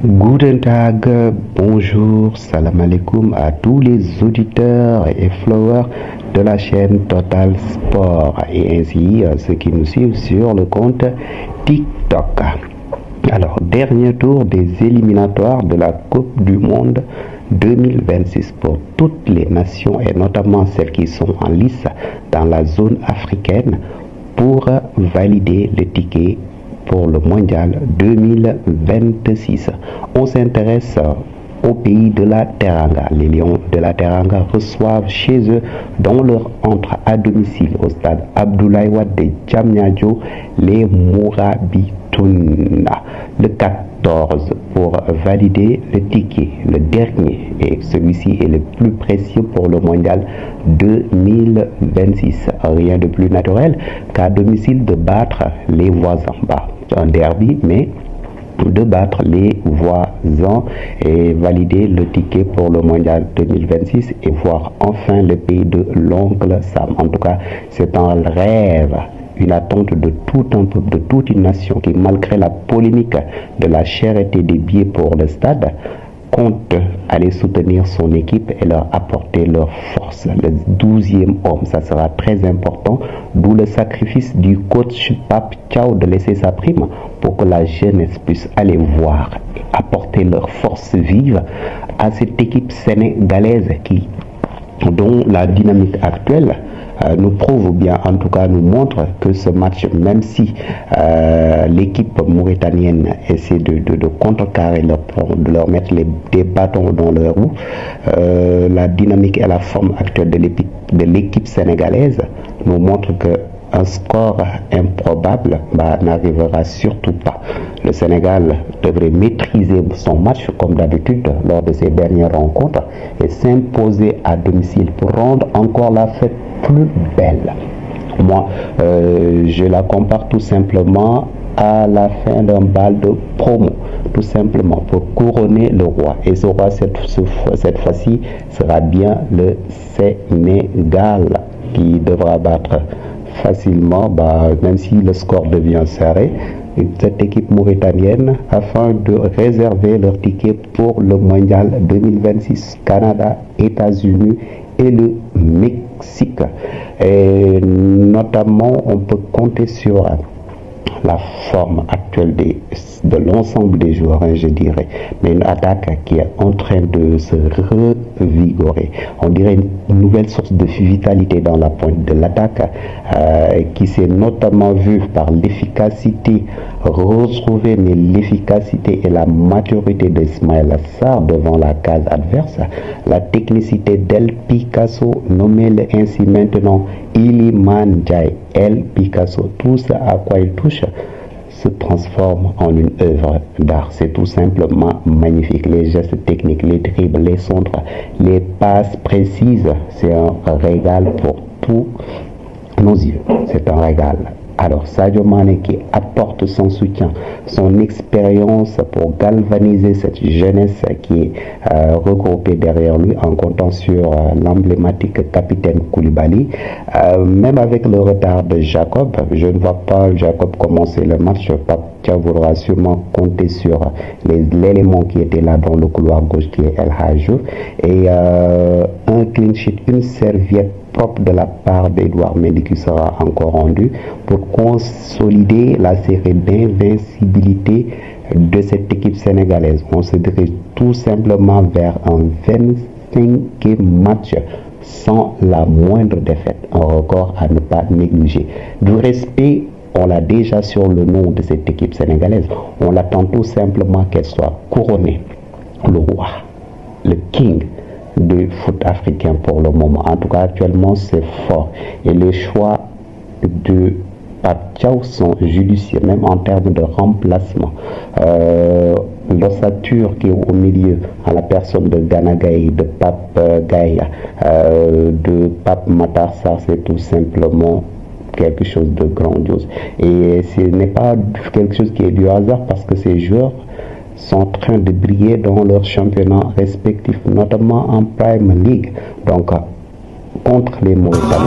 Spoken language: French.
Guten Tag, bonjour, salam alaikum à tous les auditeurs et followers de la chaîne Total Sport et ainsi ceux qui nous suivent sur le compte TikTok. Alors, dernier tour des éliminatoires de la Coupe du Monde 2026 pour toutes les nations et notamment celles qui sont en lice dans la zone africaine pour valider le ticket pour le mondial 2026. On s'intéresse au pays de la Teranga. Les Lions de la Teranga reçoivent chez eux, dans leur entre à domicile au stade Abdoulaye Wade de Diamniadio, les Mourabitouna. Le 14 pour valider le ticket, le dernier, et celui-ci est le plus précieux pour le mondial 2026. Rien de plus naturel qu'à domicile de battre les voisins. Un derby, mais de battre les voisins et valider le ticket pour le mondial 2026 et voir enfin le pays de l'oncle Sam. En tout cas, c'est un rêve, une attente de tout un peuple, de toute une nation qui, malgré la polémique de la cherté des billets pour le stade, compte aller soutenir son équipe et leur apporter leur force. Le 12e homme, ça sera très important, d'où le sacrifice du coach Pape Thiaw de laisser sa prime pour que la jeunesse puisse aller voir et apporter leur force vive à cette équipe sénégalaise dont la dynamique actuelle nous prouve bien, en tout cas nous montre que ce match, même si l'équipe mauritanienne essaie de contrecarrer de leur mettre des bâtons dans leur roue, la dynamique et la forme actuelle de l'équipe sénégalaise nous montre que un score improbable n'arrivera surtout pas. Le Sénégal devrait maîtriser son match comme d'habitude lors de ses dernières rencontres et s'imposer à domicile pour rendre encore la fête plus belle. Moi, je la compare tout simplement à la fin d'un bal de promo, tout simplement pour couronner le roi. Et ce roi, cette fois-ci, sera bien le Sénégal qui devra battre facilement, même si le score devient serré, cette équipe mauritanienne afin de réserver leur ticket pour le mondial 2026, Canada, États-Unis et le Mexique. Et notamment, on peut compter sur la forme actuelle de l'ensemble des joueurs, je dirais, mais une attaque qui est en train de se revigorer. On dirait une nouvelle source de vitalité dans la pointe de l'attaque qui s'est notamment vue par l'efficacité retrouvée, mais l'efficacité et la maturité d'Ismaël Sarr devant la case adverse, la technicité d'El Picasso, nommé ainsi maintenant Iliman Ndiaye, El Picasso, tout ce à quoi il touche se transforme en une œuvre d'art. C'est tout simplement magnifique. Les gestes techniques, les dribbles, les centres, les passes précises, c'est un régal pour tous nos yeux. C'est un régal. Alors Sadio Mané qui apporte son soutien, son expérience pour galvaniser cette jeunesse qui est regroupée derrière lui en comptant sur l'emblématique capitaine Koulibaly. Même avec le retard de Jacob, je ne vois pas Jacob commencer le match. Papia voudra sûrement compter sur l'élément qui était là dans le couloir gauche qui est El Hadjouf et un clean sheet, une serviette propre de la part d'Edouard Mendy qui sera encore rendu pour consolider la série d'invincibilité de cette équipe sénégalaise. On se dirige tout simplement vers un 25e match sans la moindre défaite, un record à ne pas négliger. Du respect, on l'a déjà sur le nom de cette équipe sénégalaise. On attend tout simplement qu'elle soit couronnée, le roi, le king de foot africain pour le moment. En tout cas, actuellement, c'est fort. Et les choix de Pape Thiaw sont judicieux, même en termes de remplacement. L'ossature qui est au milieu, à la personne de Gana Gueye, de Pape Gueye, de Pape Matar Sarr, c'est tout simplement quelque chose de grandiose. Et ce n'est pas quelque chose qui est du hasard parce que ces joueurs sont en train de briller dans leurs championnats respectifs, notamment en Prime League, donc contre les Mauritaniens.